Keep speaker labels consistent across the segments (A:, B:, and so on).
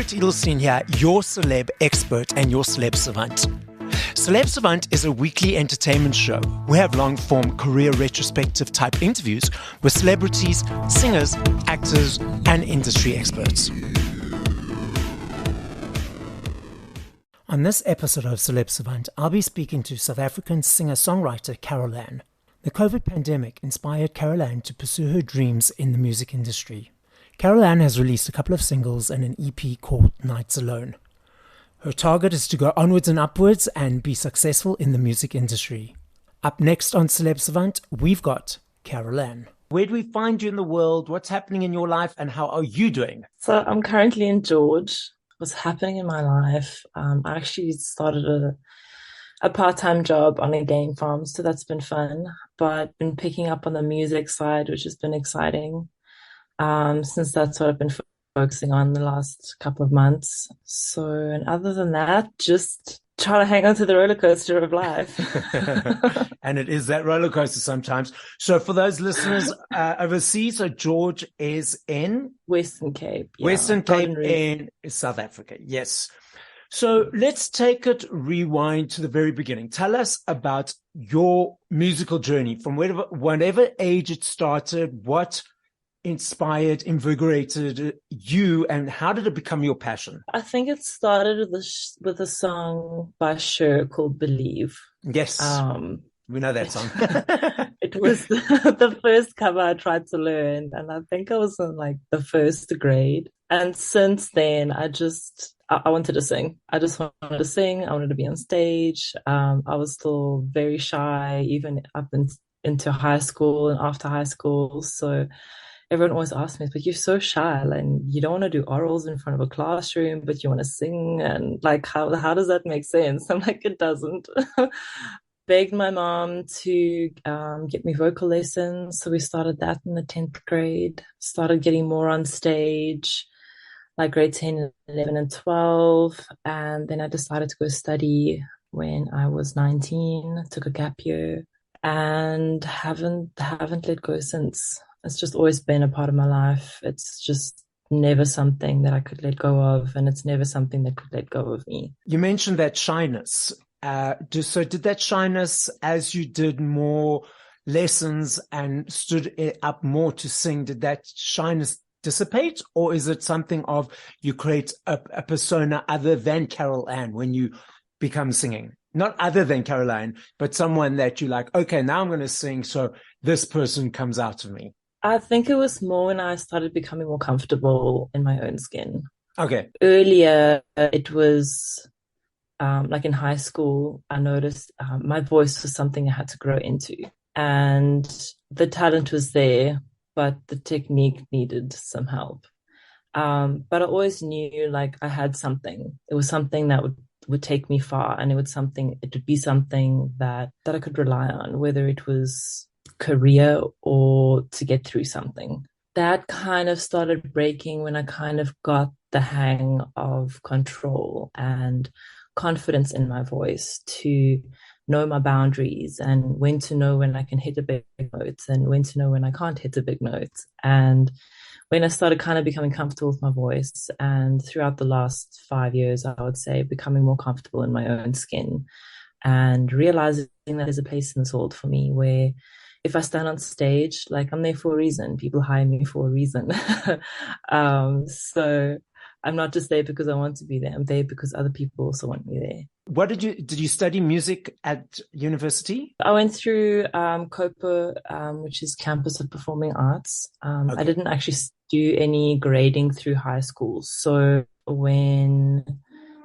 A: Barret Edelstein here, your celeb expert and your Celeb Savant. Celeb Savant is a weekly entertainment show. We have long-form career retrospective type interviews with celebrities, singers, actors, and industry experts. On this episode of Celeb Savant, I'll be speaking to South African singer-songwriter Caroll-Ann. The COVID pandemic inspired Caroll-Ann to pursue her dreams in the music industry. Caroll-Ann has released a couple of singles and an EP called Nights Alone. Her target is to go onwards and upwards and be successful in the music industry. Up next on Celeb Savant, we've got Caroll-Ann. Where do we find you in the world? What's happening in your life and how are you doing?
B: So I'm currently in George. What's happening in my life? I actually started a part-time job on a game farm, so that's been fun. But been picking up on the music side, which has been exciting. Since that's what I've been focusing on the last couple of months. So, and other than that, just try to hang on to the roller coaster of life.
A: And it is that roller coaster sometimes. So for those listeners overseas, so George is in?
B: Western Cape. Yeah.
A: Western Cape in South Africa, yes. So let's take it rewind to the very beginning. Tell us about your musical journey from whatever age it started, what inspired, invigorated you, and how did it become your passion?
B: I think it started with a song by Cher called Believe.
A: Yes, we know that song.
B: It was the first cover I tried to learn, and I think I was in like the first grade. And since then, I wanted to sing. I just wanted to sing. I wanted to be on stage. I was still very shy, even up into high school and after high school. So everyone always asks me, but you're so shy and you don't want to do orals in front of a classroom, but you want to sing. And like, how does that make sense? I'm like, it doesn't. Begged my mom to get me vocal lessons. So we started that in the 10th grade, started getting more on stage, like grade 10, 11, and 12. And then I decided to go study when I was 19, took a gap year and haven't let go since. It's just always been a part of my life. It's just never something that I could let go of, and it's never something that could let go of me.
A: You mentioned that shyness. So did that shyness, as you did more lessons and stood up more to sing, did that shyness dissipate? Or is it something of you create a persona other than Caroll-Ann when you become singing? Not other than Caroll-Ann, but someone that you like, okay, now I'm going to sing, so this person comes out of me.
B: I think it was more when I started becoming more comfortable in my own skin.
A: Okay.
B: Earlier, it was like in high school, I noticed my voice was something I had to grow into. And the talent was there, but the technique needed some help. But I always knew like I had something. It was something that would take me far, and it would be something that I could rely on, whether it was career or to get through something. That kind of started breaking when I kind of got the hang of control and confidence in my voice, to know my boundaries and when to know when I can hit a big note and when to know when I can't hit a big note. And when I started kind of becoming comfortable with my voice, and throughout the last 5 years, I would say, becoming more comfortable in my own skin and realizing that there's a place in this world for me where if I stand on stage, like I'm there for a reason. People hire me for a reason. So I'm not just there because I want to be there. I'm there because other people also want me there.
A: What did you study music at university?
B: I went through COPA, which is Campus of Performing Arts.
A: Okay.
B: I didn't actually do any grading through high school. So when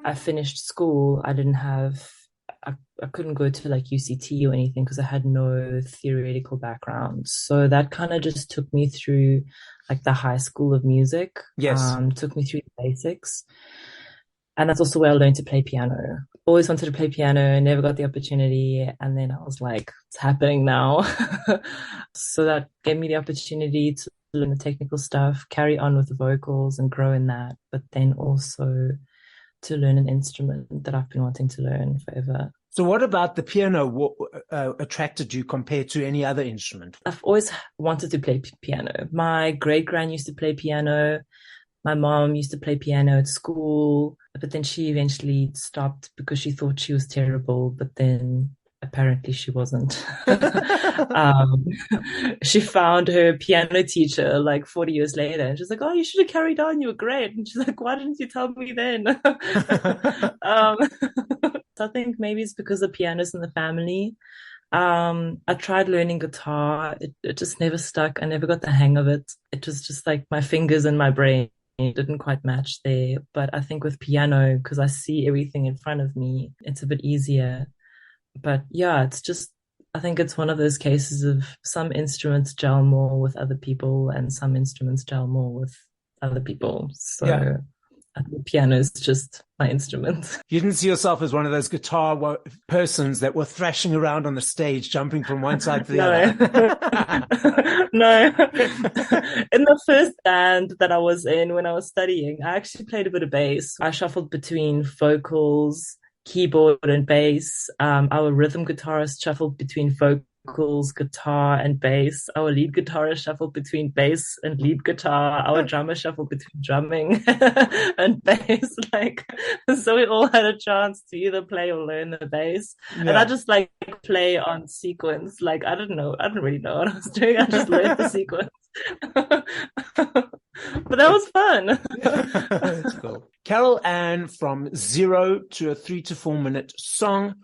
B: I finished school, I couldn't go to like UCT or anything because I had no theoretical background. So that kind of just took me through like the high school of music.
A: Yes.
B: Took me through the basics. And that's also where I learned to play piano. Always wanted to play piano, never got the opportunity. And then I was like, it's happening now. So that gave me the opportunity to learn the technical stuff, carry on with the vocals and grow in that, but then also to learn an instrument that I've been wanting to learn forever.
A: So what about the piano? What attracted you compared to any other instrument?
B: I've always wanted to play piano. My great-grand used to play piano. My mom used to play piano at school, but then she eventually stopped because she thought she was terrible, but then apparently she wasn't. um, she found her piano teacher like 40 years later, and she's like, "Oh, you should have carried on. You were great." And she's like, "Why didn't you tell me then?" um, so I think maybe it's because the piano's in the family. I tried learning guitar. It just never stuck. I never got the hang of it. It was just like my fingers and my brain didn't quite match there. But I think with piano, because I see everything in front of me, it's a bit easier. But yeah, it's just, I think it's one of those cases of some instruments gel more with other people and some instruments gel more with other people.
A: Yeah.
B: So I think piano is just my instrument.
A: You didn't see yourself as one of those persons that were thrashing around on the stage, jumping from one side to the
B: No,
A: other.
B: no. In the first band that I was in when I was studying, I actually played a bit of bass. I shuffled between vocals, keyboard, and bass. Our rhythm guitarist shuffled between vocals, guitar, and bass. Our lead guitarist shuffled between bass and lead guitar. Our drummer shuffled between drumming and bass. Like, so we all had a chance to either play or learn the bass. And I just like play on sequence. Like, I didn't know, I didn't really know what I was doing. I just learned the sequence. But that was fun.
A: That's cool. Caroll-Ann, from 0 to a 3 to 4 minute song.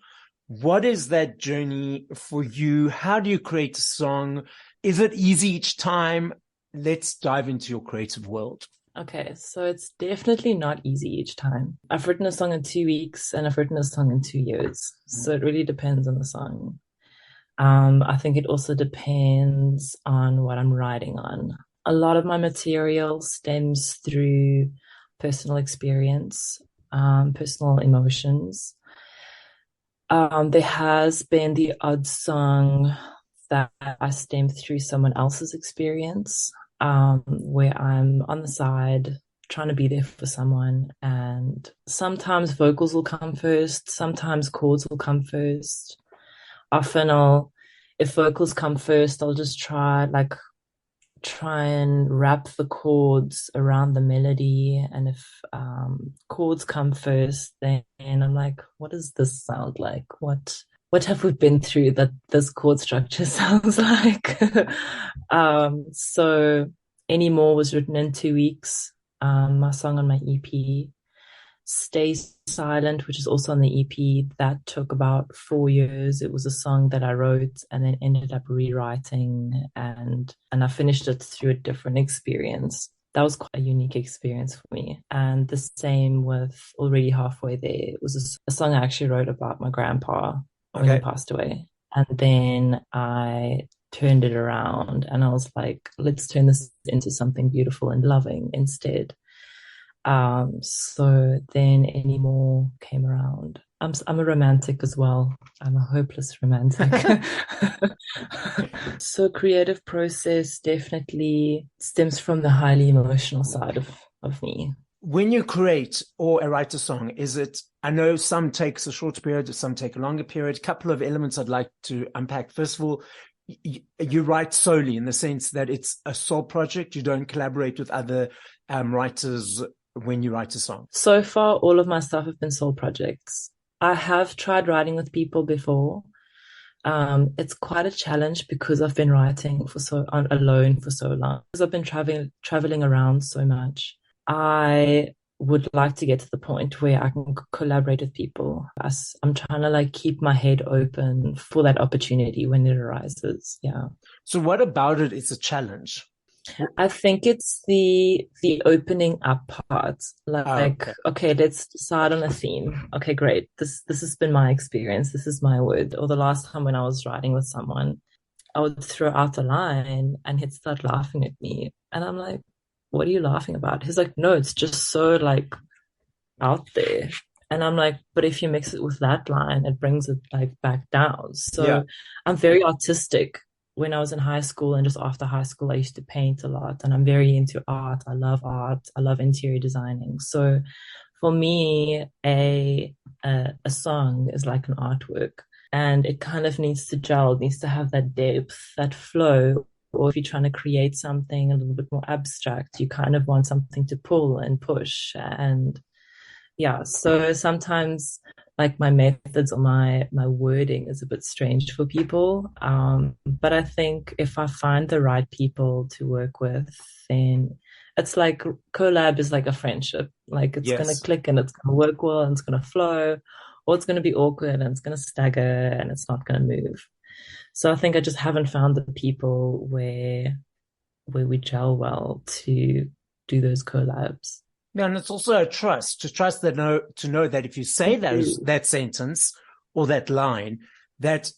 A: What is that journey for you? How do you create a song? Is it easy each time? Let's dive into your creative world.
B: Okay, so it's definitely not easy each time. I've written a song in 2 weeks and I've written a song in 2 years. So it really depends on the song. I think it also depends on what I'm writing on. A lot of my material stems through personal experience, personal emotions. There has been the odd song that I stem through someone else's experience, where I'm on the side trying to be there for someone. And sometimes vocals will come first, sometimes chords will come first. Often if vocals come first, I'll just try and wrap the chords around the melody. And if chords come first, then I'm like, what does this sound like? What have we been through that this chord structure sounds like? So Anymore was written in 2 weeks. My song on my EP. Stay Silent, which is also on the EP, that took about 4 years. It was a song that I wrote and then ended up rewriting, and I finished it through a different experience. That was quite a unique experience for me. And the same with Already Halfway There. It was a song I actually wrote about my grandpa when he passed away. And then I turned it around and I was like, let's turn this into something beautiful and loving instead. So then Anymore came around. I'm a romantic as well. I'm a hopeless romantic. So creative process definitely stems from the highly emotional side of me.
A: When you create or write a song, I know some takes a shorter period, some take a longer period. A couple of elements I'd like to unpack. First of all, you write solely in the sense that it's a sole project. You don't collaborate with other writers when you write a song.
B: So far, all of my stuff have been sole projects. I have tried writing with people before. It's quite a challenge because I've been writing alone for so long. Because I've been traveling around so much. I would like to get to the point where I can collaborate with people. I'm trying to keep my head open for that opportunity when it arises. Yeah.
A: So what about it is a challenge?
B: I think it's the opening up part. Okay, let's decide on a theme. Okay, great. This has been my experience. This is my word. Or the last time when I was writing with someone, I would throw out a line and he'd start laughing at me. And I'm like, what are you laughing about? He's like, no, it's just so out there. And I'm like, but if you mix it with that line, it brings it back down. So yeah. I'm very artistic. When I was in high school and just after high school, I used to paint a lot and I'm very into art. I love art. I love interior designing. So for me, a song is like an artwork and it kind of needs to gel, it needs to have that depth, that flow or if you're trying to create something a little bit more abstract, you kind of want something to pull and push. And yeah, so sometimes like my methods or my wording is a bit strange for people. But I think if I find the right people to work with, then it's like collab is like a friendship. Like it's gonna
A: Yes.
B: click and it's gonna work well and it's gonna flow, or it's gonna be awkward and it's gonna stagger and it's not gonna move. So I think I just haven't found the people where we gel well to do those collabs.
A: Yeah, and it's also a trust, to trust that to know that if you say that sentence or that line, that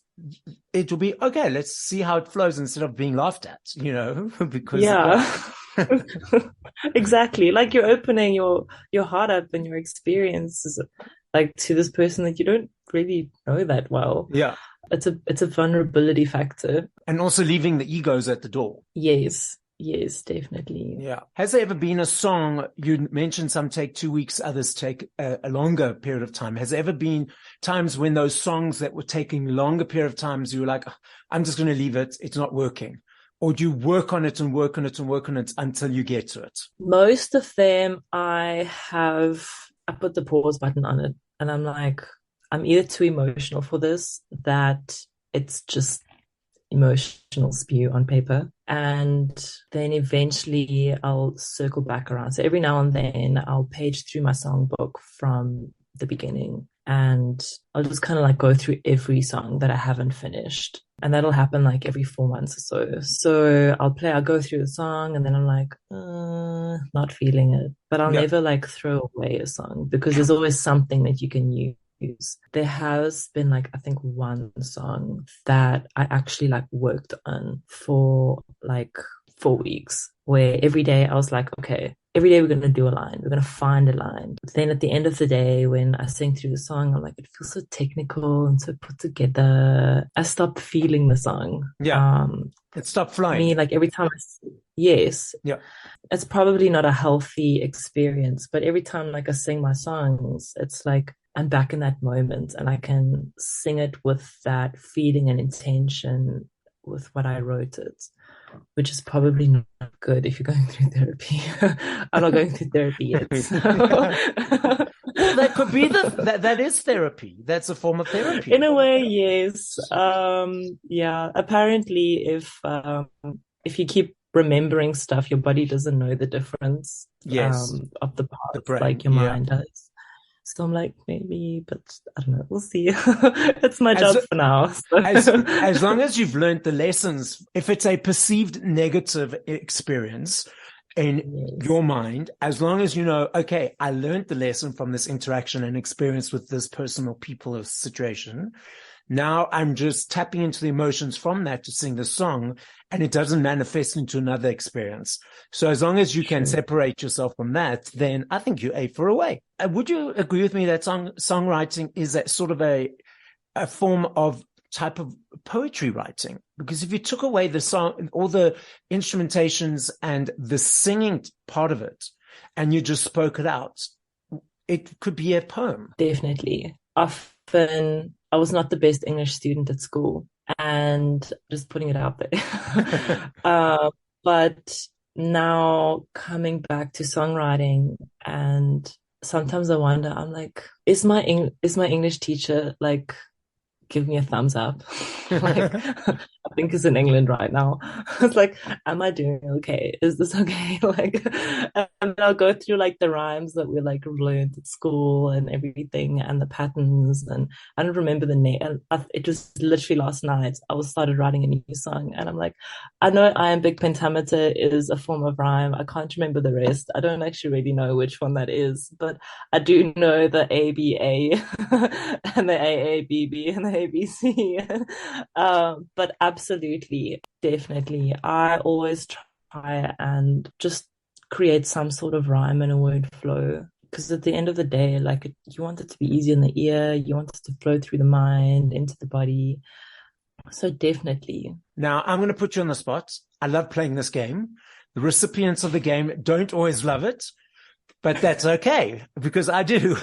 A: it will be okay. Let's see how it flows instead of being laughed at, because
B: Yeah. Exactly. Like you're opening your heart up and your experiences like to this person that you don't really know that well.
A: yeah,
B: It's a vulnerability factor.
A: and also leaving the egos at the door.
B: Yes. Yes, definitely.
A: Yeah. Has there ever been a song, you mentioned some take 2 weeks, others take a longer period of time. Has there ever been times when those songs that were taking longer period of times, you were like, I'm just going to leave it, it's not working? Or do you work on it and work on it and work on it until you get to it?
B: Most of them I put the pause button on it and I'm like, I'm either too emotional for this, that it's just emotional spew on paper. And then eventually I'll circle back around. So every now and then I'll page through my songbook from the beginning and I'll just kind of like go through every song that I haven't finished. And that'll happen like every 4 months or so. So I'll go through the song and then I'm like, not feeling it. But I'll never like throw away a song because there's always something that you can use. There has been like I think one song that I actually like worked on for like 4 weeks, where every day I was like, okay, every day we're going to do a line, we're going to find a line. But then at the end of the day, when I sing through the song, I'm like, it feels so technical and so put together. I stopped feeling the song.
A: It stopped flowing.
B: Me, like every time yes, it's probably not a healthy experience, but every time like I sing my songs, it's like I'm back in that moment and I can sing it with that feeling and intention with what I wrote it, which is probably not good if you're going through therapy. I'm not going through therapy yet. So.
A: That could be that is therapy. That's a form of therapy.
B: In a way, yes. Yeah. Apparently, if you keep remembering stuff, your body doesn't know the difference. Of the parts, like your mind does. So I'm like, maybe, but I don't know. We'll see. It's my job for now. So.
A: As long as you've learned the lessons, if it's a perceived negative experience in your mind, as long as you know, okay, I learned the lesson from this interaction and experience with this person or people or situation. Now I'm just tapping into the emotions from that to sing the song, and it doesn't manifest into another experience. So as long as you can separate yourself from that, then I think you're A for away. Would you agree with me that songwriting is that sort of a form of type of poetry writing? Because if you took away the song, all the instrumentations and the singing part of it, and you just spoke it out, it could be a poem.
B: Definitely. Often I was not the best English student at school, and just putting it out there. But now coming back to songwriting, and sometimes I wonder, I'm like, is my English teacher like give me a thumbs up? Like, I think it's in England right now. It's like, am I doing okay? Is this okay? Like, and then I'll go through like the rhymes that we like learned at school and everything, and the patterns, and I don't remember the name. And it was literally last night I started writing a new song, and I'm like, I know iambic pentameter is a form of rhyme. I can't remember the rest. I don't actually really know which one that is, but I do know the ABA and the AABB and the ABC. But absolutely, definitely, I always try and just create some sort of rhyme and a word flow, because at the end of the day, like, you want it to be easy in the ear, you want it to flow through the mind into the body. So definitely.
A: Now I'm going to put you on the spot. I love playing this game. The recipients of the game don't always love it, but that's okay, because I do.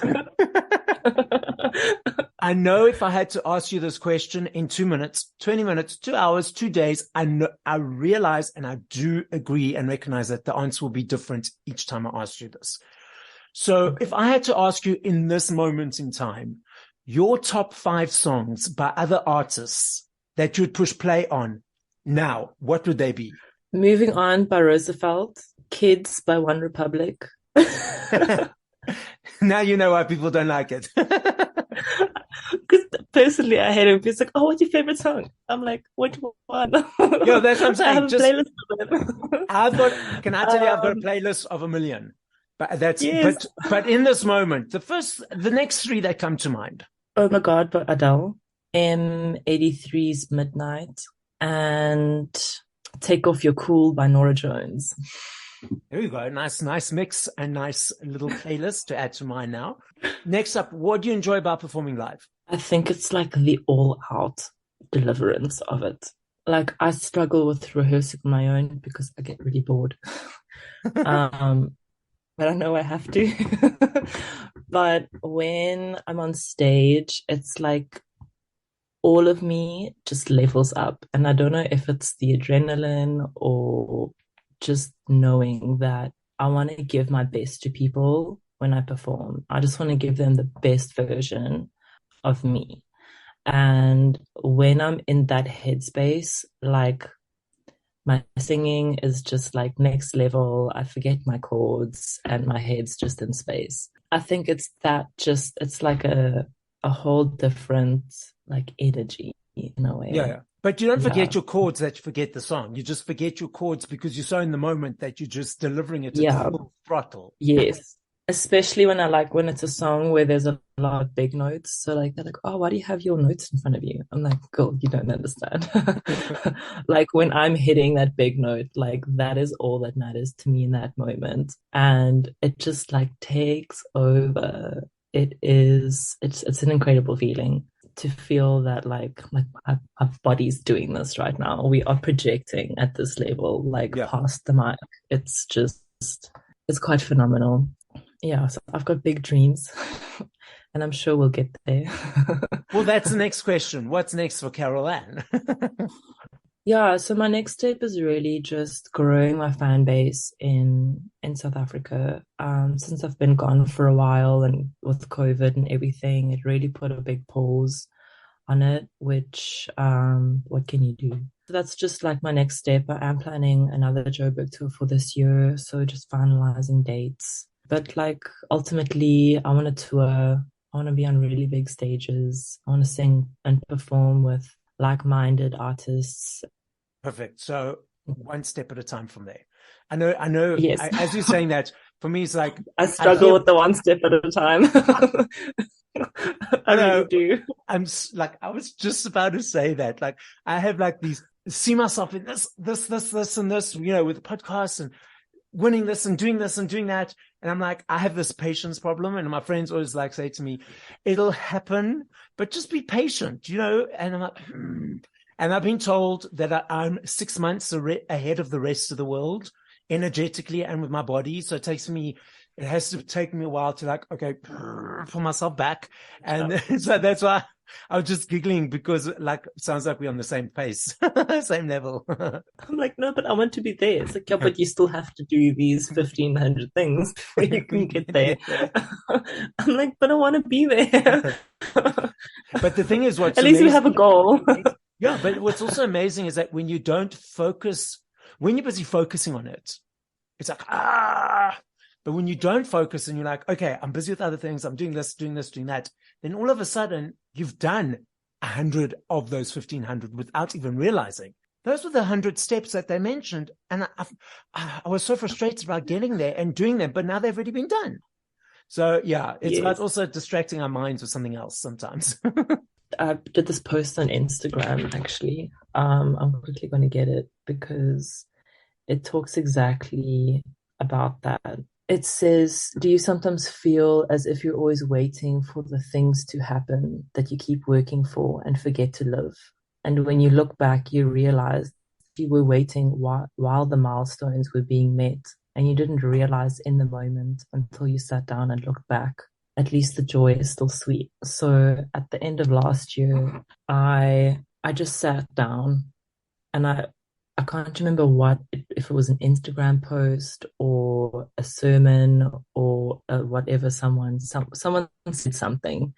A: I know if I had to ask you this question in 2 minutes, 20 minutes, 2 hours, 2 days, I realize and I do agree and recognize that the answer will be different each time I ask you this. So if I had to ask you in this moment in time, your top 5 songs by other artists that you'd push play on now, what would they be?
B: Moving On by Roosevelt, Kids by One Republic.
A: Now you know why people don't like it.
B: Because personally, I hate it. It's like, oh, what's your favorite song? I'm like, which one?
A: Yo, that's what I'm saying.
B: I have a playlist of it.
A: Can I tell you, I've got a playlist of 1,000,000. But
B: yes.
A: but in this moment, the next 3 that come to mind.
B: Oh my God, by Adele, M83's Midnight, and Take Off Your Cool by Norah Jones.
A: There we go. Nice mix and nice little playlist to add to mine now. Next up, what do you enjoy about performing live?
B: I think it's like the all-out deliverance of it. Like I struggle with rehearsing on my own because I get really bored. But I know I have to. But when I'm on stage, it's like all of me just levels up. And I don't know if it's the adrenaline or just knowing that I want to give my best to people when I perform. I just want to give them the best version of me. And when I'm in that headspace, like my singing is just like next level. I forget my chords and my head's just in space. I think it's like a whole different like energy in a way.
A: Yeah. But you don't forget your chords that you forget the song. You just forget your chords because you're so in the moment that you're just delivering it at full throttle.
B: Yes. Especially when it's a song where there's a lot of big notes. So like they're like, oh, why do you have your notes in front of you? I'm like, girl, you don't understand. Like when I'm hitting that big note, like that is all that matters to me in that moment. And it just like takes over. It's an incredible feeling to feel that like our body's doing this right now. We are projecting at this level, like past the mic. It's quite phenomenal. Yeah, so I've got big dreams and I'm sure we'll get there.
A: Well, that's the next question. What's next for Caroll-Ann?
B: Yeah, so my next step is really just growing my fan base in South Africa. Since I've been gone for a while and with COVID and everything, it really put a big pause on it, which what can you do? So that's just like my next step. I am planning another Joburg tour for this year, so just finalizing dates. But like ultimately, I want to tour. I want to be on really big stages. I want to sing and perform with like-minded artists.
A: Perfect. So one step at a time from there. I know.
B: Yes.
A: As you're saying that, for me, it's like
B: I struggle with the one step at a time. I really do.
A: I'm like, I was just about to say that. Like, I have like see myself in this, and this, with the podcast and winning this and doing that. And I'm like, I have this patience problem. And my friends always like say to me, it'll happen, but just be patient, and I'm like, And I've been told that I'm 6 months ahead of the rest of the world energetically and with my body. So it has to take me a while to like, okay, pull myself back. And so that's why I was just giggling because like, sounds like we're on the same pace, same level.
B: I'm like, no, but I want to be there. It's like, yeah, but you still have to do these 1,500 things before you can get there. I'm like, but I want to be there.
A: But the thing is,
B: at least we have a goal.
A: Yeah, but what's also amazing is that when you don't focus, when you're busy focusing on it, it's like, but when you don't focus and you're like, okay, I'm busy with other things, I'm doing this, doing that, then all of a sudden you've done 100 of those 1,500 without even realizing. Those were the 100 steps that they mentioned. And I was so frustrated about getting there and doing them, but now they've already been done. So yeah, it's about also distracting our minds with something else sometimes.
B: I did this post on Instagram, actually. I'm quickly going to get it because it talks exactly about that. It says, do you sometimes feel as if you're always waiting for the things to happen that you keep working for and forget to live? And when you look back, you realize you were waiting while the milestones were being met, and you didn't realize in the moment until you sat down and looked back at least the joy is still sweet. So at the end of last year, I just sat down and I can't remember if it was an Instagram post or a sermon or whatever someone said something,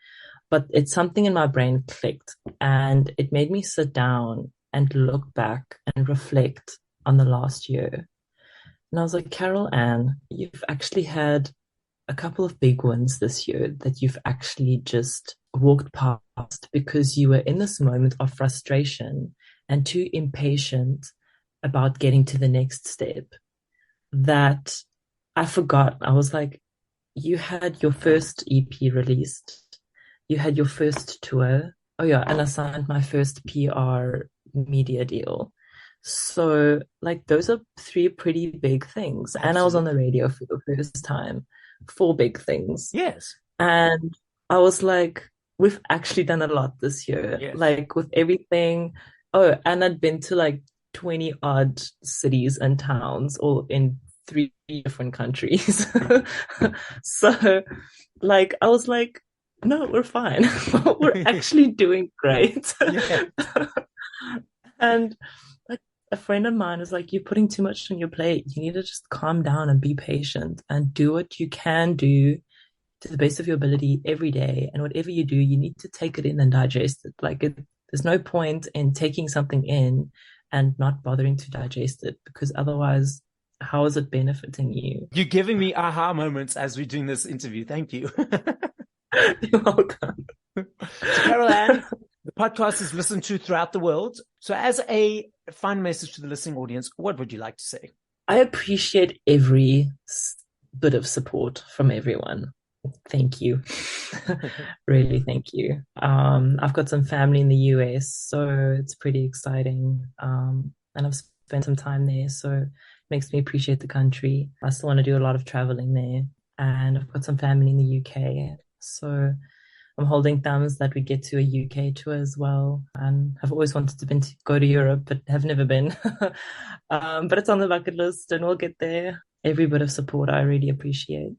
B: but it's something in my brain clicked and it made me sit down and look back and reflect on the last year. And I was like, Caroll-Ann, you've actually had a couple of big ones this year that you've actually just walked past because you were in this moment of frustration and too impatient about getting to the next step that I forgot. I was like, you had your first EP released, you had your first tour. Oh, yeah. And I signed my first PR media deal. So, like, those are three pretty big things. And I was on the
A: Absolutely.
B: radio for the first time, four big things.
A: Yes.
B: And I was like, we've actually done a lot this year,
A: Yes.
B: like with everything. Oh, and I'd been to like 20 odd cities and towns, all in three different countries. So, like, I was like, no, we're fine. We're actually doing great.
A: Yeah.
B: And like a friend of mine was like, you're putting too much on your plate. You need to just calm down and be patient and do what you can do to the best of your ability every day. And whatever you do, you need to take it in and digest it. There's no point in taking something in and not bothering to digest it because otherwise, how is it benefiting you?
A: You're giving me aha moments as we're doing this interview. Thank you.
B: You're welcome.
A: So, Caroll-Ann, the podcast is listened to throughout the world. So, as a final message to the listening audience, what would you like to say?
B: I appreciate every bit of support from everyone. Thank you. Really, thank you. I've got some family in the US, so it's pretty exciting. And I've spent some time there, so it makes me appreciate the country. I still want to do a lot of traveling there, and I've got some family in the UK, so I'm holding thumbs that we get to a UK tour as well. And I've always wanted to go to Europe, but have never been. But it's on the bucket list, and we'll get there. Every bit of support I really appreciate.